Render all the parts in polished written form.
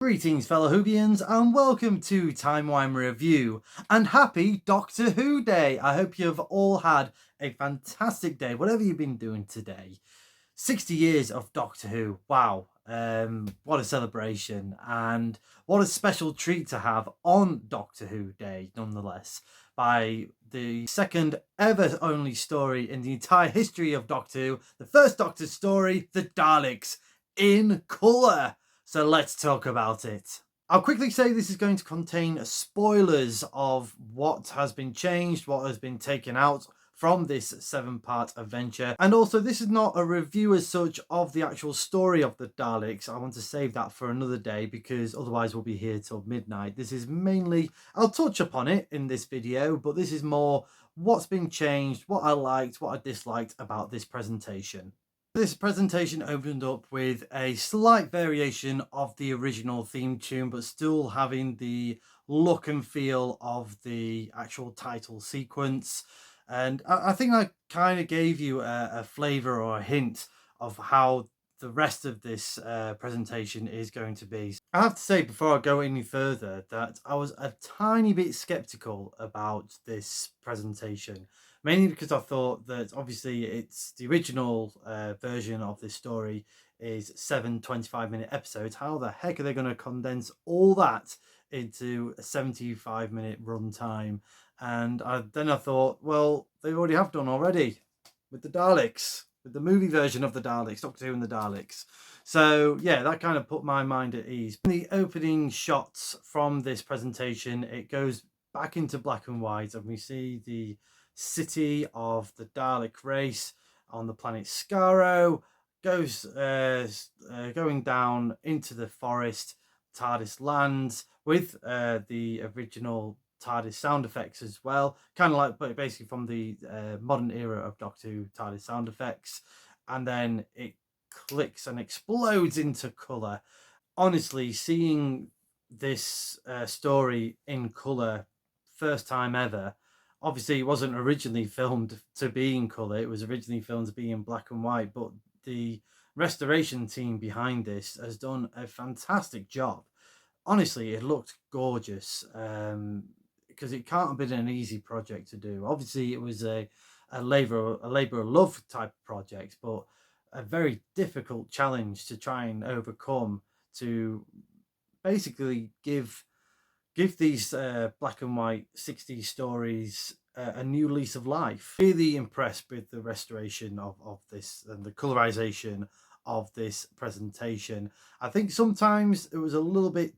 Greetings fellow Whovians and welcome to Timey Wimey Review and happy Doctor Who Day. I hope you've all had a fantastic day, whatever you've been doing today. 60 years of Doctor Who, wow, what a celebration and what a special treat to have on Doctor Who Day nonetheless, by the second ever only story in the entire history of Doctor Who, the first Doctor story, the Daleks, in colour. So let's talk about it. I'll quickly say this is going to contain spoilers of what has been changed, what has been taken out from this 7-part adventure. And also, this is not a review as such of the actual story of the Daleks. I want to save that for another day because otherwise we'll be here till midnight. This is mainly, I'll touch upon it in this video, but this is more what's been changed, what I liked, what I disliked about this presentation. This presentation opened up with a slight variation of the original theme tune, but still having the look and feel of the actual title sequence. And I think I kind of gave you a flavour or a hint of how the rest of this presentation is going to be. I have to say, before I go any further, that I was a tiny bit skeptical about this presentation. Mainly because I thought that obviously it's the original version of this story is 7 25-minute episodes. How the heck are they going to condense all that into a 75-minute runtime? And then I thought, well, they already have done already with the Daleks, with the movie version of the Daleks, Doctor Who and the Daleks. So yeah, that kind of put my mind at ease. In the opening shots from this presentation, it goes back into black and white, and we see the city of the Dalek race on the planet Skaro goes going down into the forest. TARDIS lands with the original TARDIS sound effects as well, kind of like, but basically from the modern era of Doctor Who TARDIS sound effects, and then it clicks and explodes into colour. Honestly, seeing this story in colour, first time ever. Obviously, it wasn't originally filmed to be in colour. It was originally filmed to be in black and white, but the restoration team behind this has done a fantastic job. Honestly, it looked gorgeous, because it can't have been an easy project to do. Obviously, it was a labor of love type project, but a very difficult challenge to try and overcome, to basically give these black and white 60s stories a new lease of life. Really impressed with the restoration of this and the colorization of this presentation. I think sometimes it was a little bit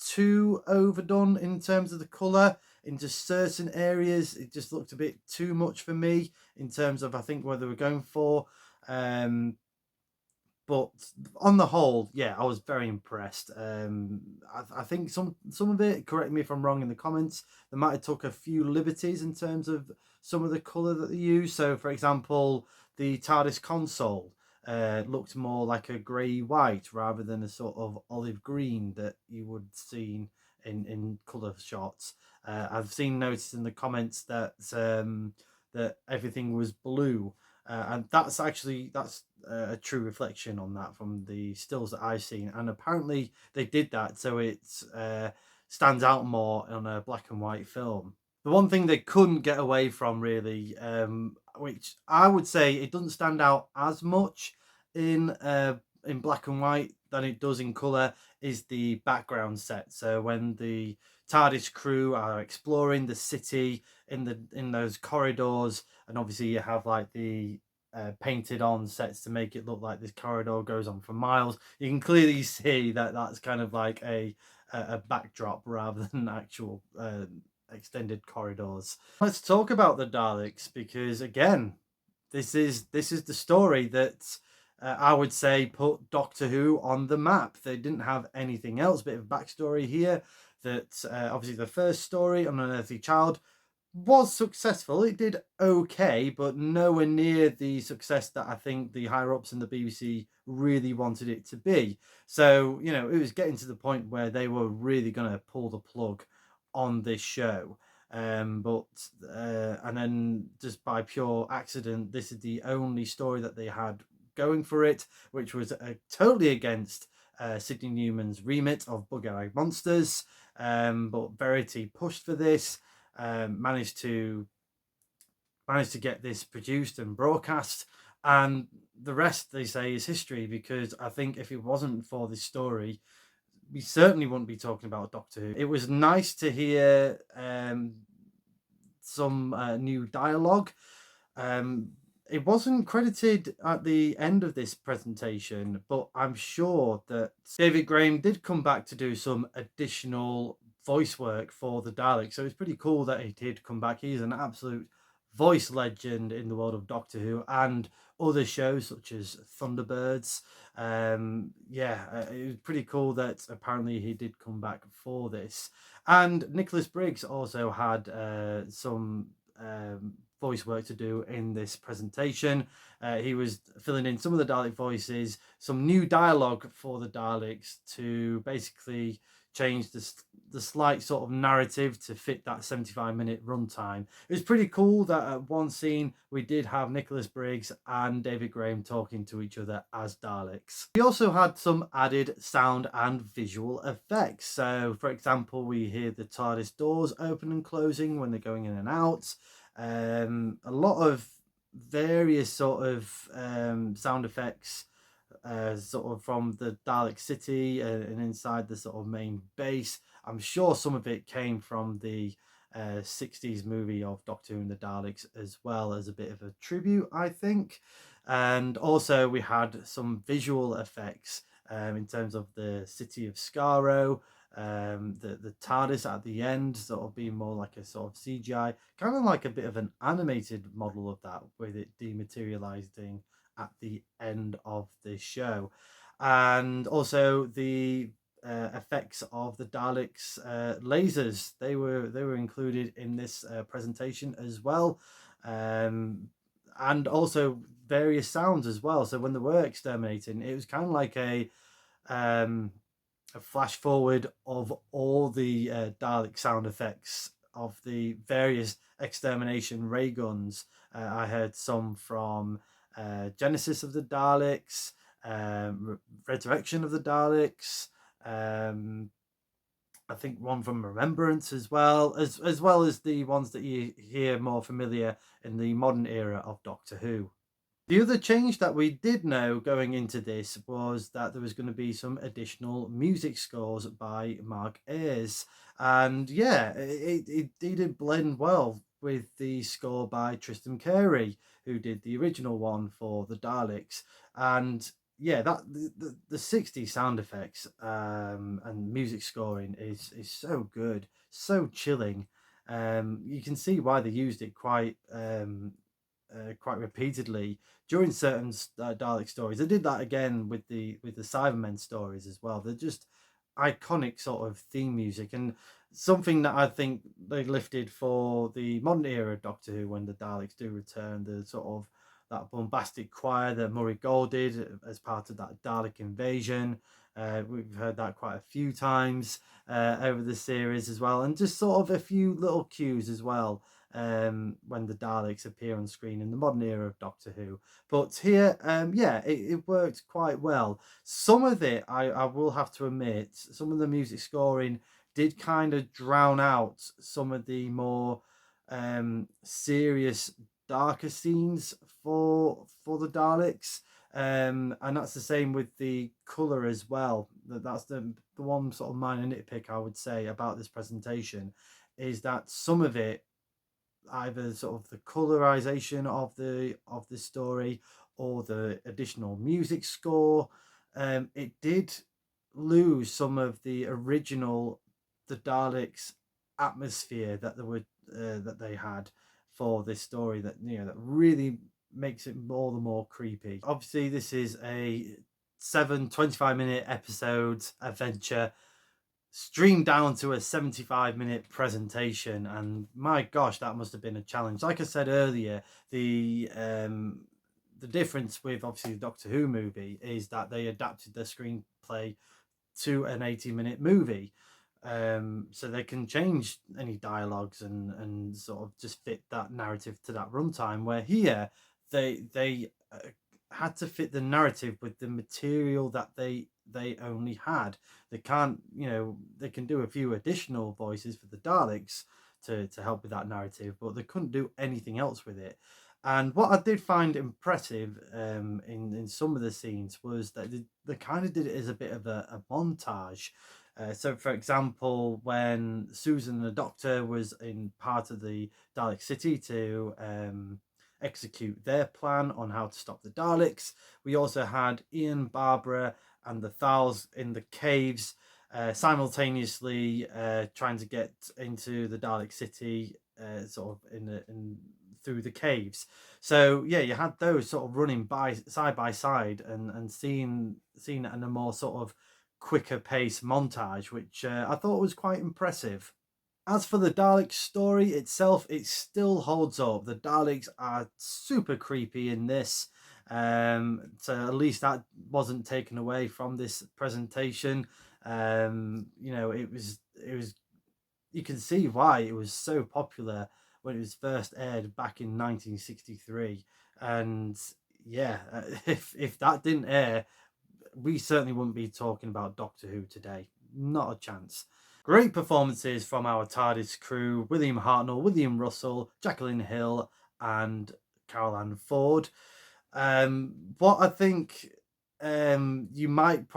too overdone in terms of the color. In just certain areas, it just looked a bit too much for me in terms of, I think, what they were going for. But on the whole, yeah, I was very impressed. I think some of it, correct me if I'm wrong in the comments, they might have took a few liberties in terms of some of the colour that they used. So, for example, the TARDIS console looked more like a grey-white rather than a sort of olive green that you would see in colour shots. I've seen noticed in the comments that that everything was blue. And that's a true reflection on that from the stills that I've seen, and apparently they did that so it stands out more on a black and white film. The one thing they couldn't get away from really, which I would say it doesn't stand out as much in black and white than it does in color, is the background set. So when the TARDIS crew are exploring the city in those corridors, and obviously you have like the painted on sets to make it look like this corridor goes on for miles. You can clearly see that that's kind of like a backdrop rather than actual extended corridors. Let's talk about the Daleks, because again, this is the story that I would say put Doctor Who on the map. They didn't have anything else. Bit of backstory here, that obviously the first story, An Unearthly Child, was successful. It did okay, but nowhere near the success that I think the higher ups in the BBC really wanted it to be. So, you know, it was getting to the point where they were really going to pull the plug on this show. And then just by pure accident, this is the only story that they had going for it, which was totally against Sidney Newman's remit of Bug-Eyed Monsters, but Verity pushed for this, managed to get this produced and broadcast, and the rest, they say, is history, because I think if it wasn't for this story, we certainly wouldn't be talking about Doctor Who. It was nice to hear some new dialogue. It wasn't credited at the end of this presentation, but I'm sure that David Graham did come back to do some additional voice work for the Daleks. So it's pretty cool that he did come back. He's an absolute voice legend in the world of Doctor Who and other shows such as Thunderbirds. It was pretty cool that apparently he did come back for this. And Nicholas Briggs also had some voice work to do in this presentation. He was filling in some of the Dalek voices, some new dialogue for the Daleks to basically change the slight sort of narrative to fit that 75-minute runtime. It was pretty cool that at one scene we did have Nicholas Briggs and David Graham talking to each other as Daleks. We also had some added sound and visual effects. So, for example, we hear the TARDIS doors open and closing when they're going in and out. A lot of various sort of sound effects sort of from the Dalek city and inside the sort of main base. I'm sure some of it came from the 60s movie of Doctor Who and the Daleks, as well as a bit of a tribute, I think. And also we had some visual effects in terms of the city of Skaro, the TARDIS at the end sort of being more like a sort of CGI, kind of like a bit of an animated model of that, with it dematerializing at the end of the show. And also the effects of the Daleks lasers, they were included in this presentation as well, and also various sounds as well. So when they were exterminating, it was kind of like a flash forward of all the Dalek sound effects of the various extermination ray guns. I heard some from Genesis of the Daleks, Resurrection of the Daleks, I think one from Remembrance as well as the ones that you hear more familiar in the modern era of Doctor Who. The other change that we did know going into this was that there was going to be some additional music scores by Mark Ayres. And yeah, it did blend well with the score by Tristan Carey, who did the original one for the Daleks. And yeah, that the 60 sound effects and music scoring is so good, so chilling. You can see why they used it quite repeatedly during certain Dalek stories. They did that again with the Cybermen stories as well. They're just iconic sort of theme music, and something that I think they lifted for the modern era of Doctor Who when the Daleks do return. The sort of that bombastic choir that Murray Gold did as part of that Dalek invasion. We've heard that quite a few times over the series as well, and just sort of a few little cues as well when the Daleks appear on screen in the modern era of Doctor Who. But here, it worked quite well. Some of it, I will have to admit, some of the music scoring did kind of drown out some of the more serious, darker scenes for the Daleks. And that's the same with the colour as well. That's the one sort of minor nitpick I would say about this presentation, is that some of it, either sort of the colorization of the story or the additional music score, it did lose some of the original the Daleks atmosphere that they had for this story, that that really makes it all the more creepy. Obviously, this is a 25-minute episodes adventure streamed down to a 75-minute presentation, and my gosh, that must have been a challenge. Like I said earlier, the difference with obviously the Doctor Who movie is that they adapted the screenplay to an 80-minute movie, so they can change any dialogues and sort of just fit that narrative to that runtime, where here they had to fit the narrative with the material that they they only had. They can't, they can do a few additional voices for the Daleks to help with that narrative, but they couldn't do anything else with it. And what I did find impressive in some of the scenes was that they kind of did it as a bit of a montage. So, for example, when Susan the Doctor was in part of the Dalek City to execute their plan on how to stop the Daleks, we also had Ian, Barbara, and the Thals in the caves simultaneously trying to get into the Dalek City, sort of in through the caves. So yeah, you had those sort of running by side and seeing it in a more sort of quicker pace montage, which I thought was quite impressive. As for the Dalek story itself, it still holds up. The Daleks are super creepy in this. So at least that wasn't taken away from this presentation. It was you can see why it was so popular when it was first aired back in 1963. And yeah, if that didn't air, we certainly wouldn't be talking about Doctor Who today. Not a chance. Great performances from our TARDIS crew: William Hartnell, William Russell, Jacqueline Hill, and Carol Ann Ford. What I think you might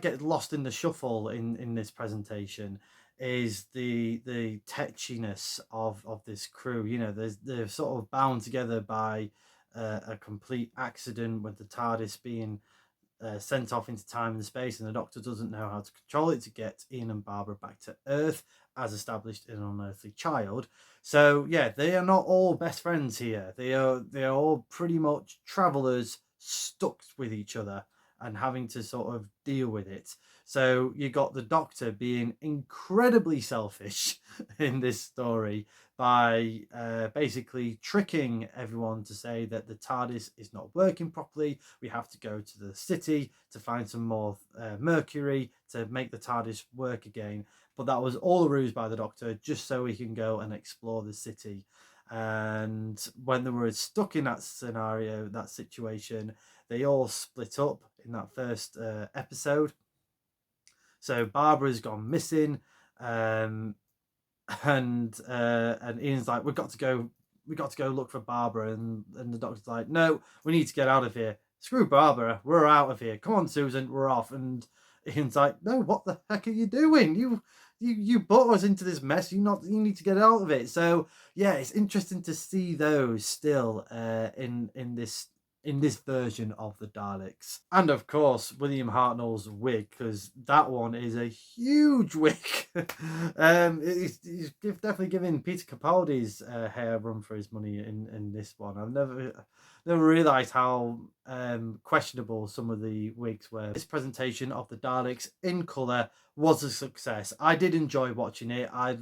get lost in the shuffle in this presentation is the tetchiness of this crew. They're sort of bound together by a complete accident, with the TARDIS being sent off into time and space, and the Doctor doesn't know how to control it to get Ian and Barbara back to Earth, as established in An Unearthly Child. So yeah, they are not all best friends here. They are all pretty much travelers stuck with each other and having to sort of deal with it. So you got the Doctor being incredibly selfish in this story by basically tricking everyone to say that the TARDIS is not working properly. We have to go to the city to find some more mercury to make the TARDIS work again. But that was all a ruse by the Doctor, just so he can go and explore the city. And when they were stuck in that scenario, that situation, they all split up in that first episode. So Barbara's gone missing, and Ian's like, we got to go look for Barbara, and the Doctor's like, no, we need to get out of here. Screw Barbara, we're out of here. Come on, Susan, we're off. And Ian's like, no, what the heck are you doing? You brought us into this mess. You need to get out of it. So yeah, it's interesting to see those still in this version of the Daleks. And of course, William Hartnell's wig, because that one is a huge wig. He's definitely giving Peter Capaldi's hair a run for his money in this one. I've never realised how questionable some of the wigs were. This presentation of the Daleks in colour was a success. I did enjoy watching it. I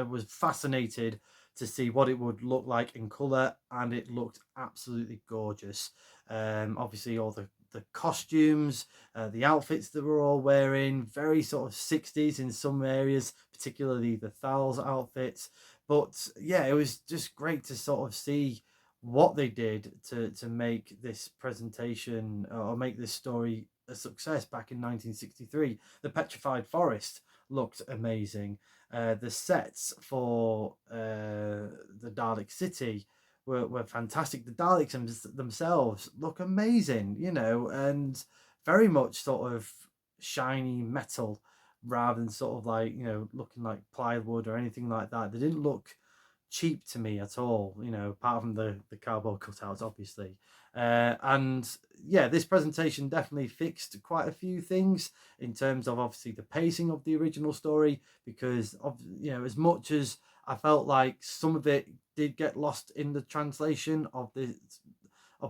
was fascinated to see what it would look like in colour, and it looked absolutely gorgeous. Obviously, all the costumes, the outfits that we're all wearing, very sort of 60s in some areas, particularly the Thals outfits. But yeah, it was just great to sort of see what they did to make this presentation or make this story a success back in 1963. The Petrified Forest looked amazing. The sets for the Dalek City were fantastic. The Daleks themselves look amazing, and very much sort of shiny metal rather than sort of like, looking like plywood or anything like that. They didn't look cheap to me at all, apart from the cardboard cutouts, obviously. And yeah, this presentation definitely fixed quite a few things in terms of obviously the pacing of the original story, because of, as much as I felt like some of it did get lost in the translation of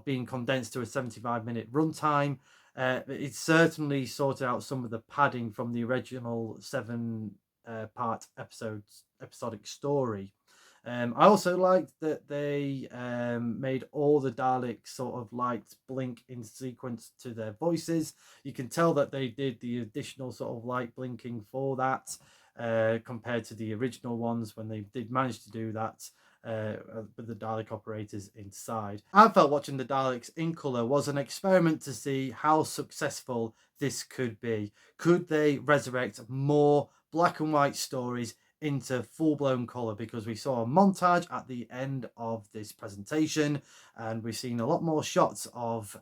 being condensed to a 75-minute runtime. It certainly sorted out some of the padding from the original 7-part episodic story. I also liked that they made all the Daleks sort of lights blink in sequence to their voices. You can tell that they did the additional sort of light blinking for that compared to the original ones when they did manage to do that. with the Dalek operators inside. I felt watching the Daleks in colour was an experiment to see how successful this could be. Could they resurrect more black and white stories into full-blown colour? Because we saw a montage at the end of this presentation, and we've seen a lot more shots of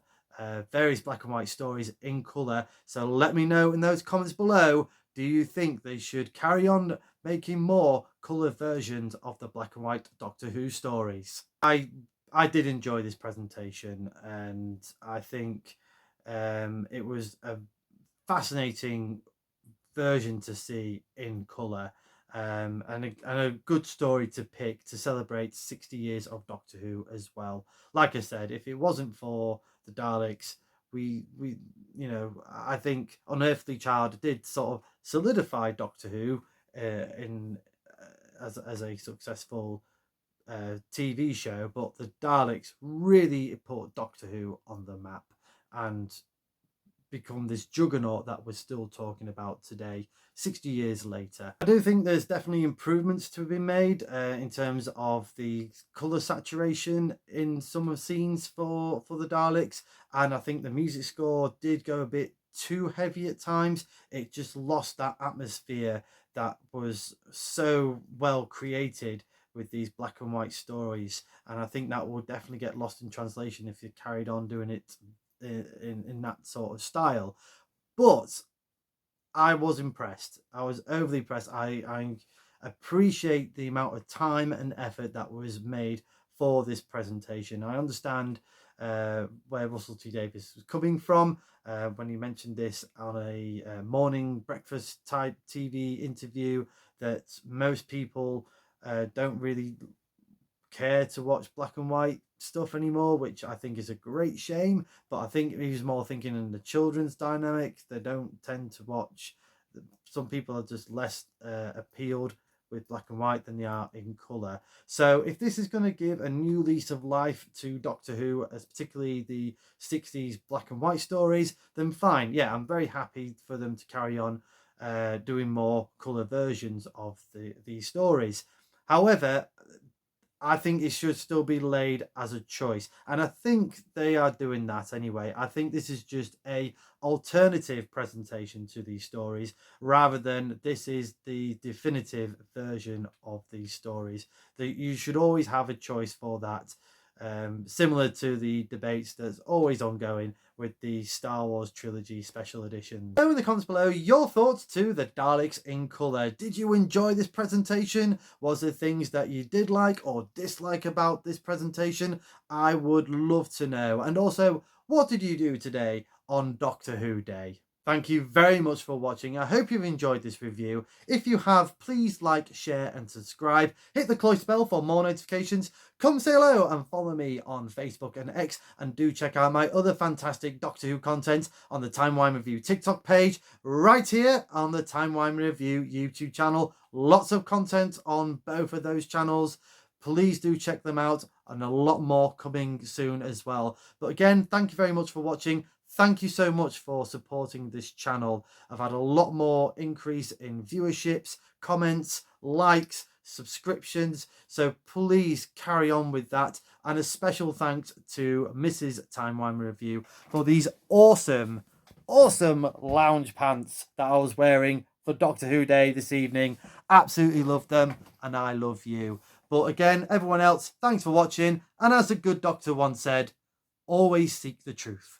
various black and white stories in colour. So let me know in those comments below, do you think they should carry on making more colour versions of the black and white Doctor Who stories? I did enjoy this presentation, and I think it was a fascinating version to see in colour, and a good story to pick to celebrate 60 years of Doctor Who as well. Like I said, if it wasn't for the Daleks, we I think Unearthly Child did sort of solidify Doctor Who in as a successful TV show, but the Daleks really put Doctor Who on the map and become this juggernaut that we're still talking about today, 60 years later. I do think there's definitely improvements to be made in terms of the colour saturation in some scenes for the Daleks, and I think the music score did go a bit too heavy at times. It just lost that atmosphere that was so well created with these black and white stories, and I think that will definitely get lost in translation if you carried on doing it in that sort of style. But I was impressed. I was overly impressed. I appreciate the amount of time and effort that was made for this presentation. I understand where Russell T Davies was coming from when he mentioned this on a morning breakfast type TV interview, that most people don't really care to watch black and white stuff anymore, which I think is a great shame. But I think he was more thinking in the children's dynamic. They don't tend to watch. Some people are just less appealed with black and white than they are in colour. So if this is going to give a new lease of life to Doctor Who, as particularly the 60s black and white stories, then fine. Yeah, I'm very happy for them to carry on doing more colour versions of these stories. However, I think it should still be laid as a choice, and I think they are doing that anyway. I think this is just a alternative presentation to these stories, rather than this is the definitive version of these stories. That you should always have a choice for that. Similar to the debates that's always ongoing with the Star Wars trilogy special edition. Know in the comments below your thoughts to the Daleks in colour. Did you enjoy this presentation? Was there things that you did like or dislike about this presentation? I would love to know. And also, what did you do today on Doctor Who Day? Thank you very much for watching. I hope you've enjoyed this review. If you have, please like, share and subscribe. Hit the close bell for more notifications. Come say hello and follow me on Facebook and X. And do check out my other fantastic Doctor Who content on the Timey Wimey Review TikTok page, right here on the Timey Wimey Review YouTube channel. Lots of content on both of those channels. Please do check them out, and a lot more coming soon as well. But again, thank you very much for watching. Thank you so much for supporting this channel. I've had a lot more increase in viewerships, comments, likes, subscriptions. So please carry on with that. And a special thanks to Mrs. Timey Wimey Review for these awesome lounge pants that I was wearing for Doctor Who Day this evening. Absolutely love them, and I love you. But again, everyone else, thanks for watching. And as a good doctor once said, always seek the truth.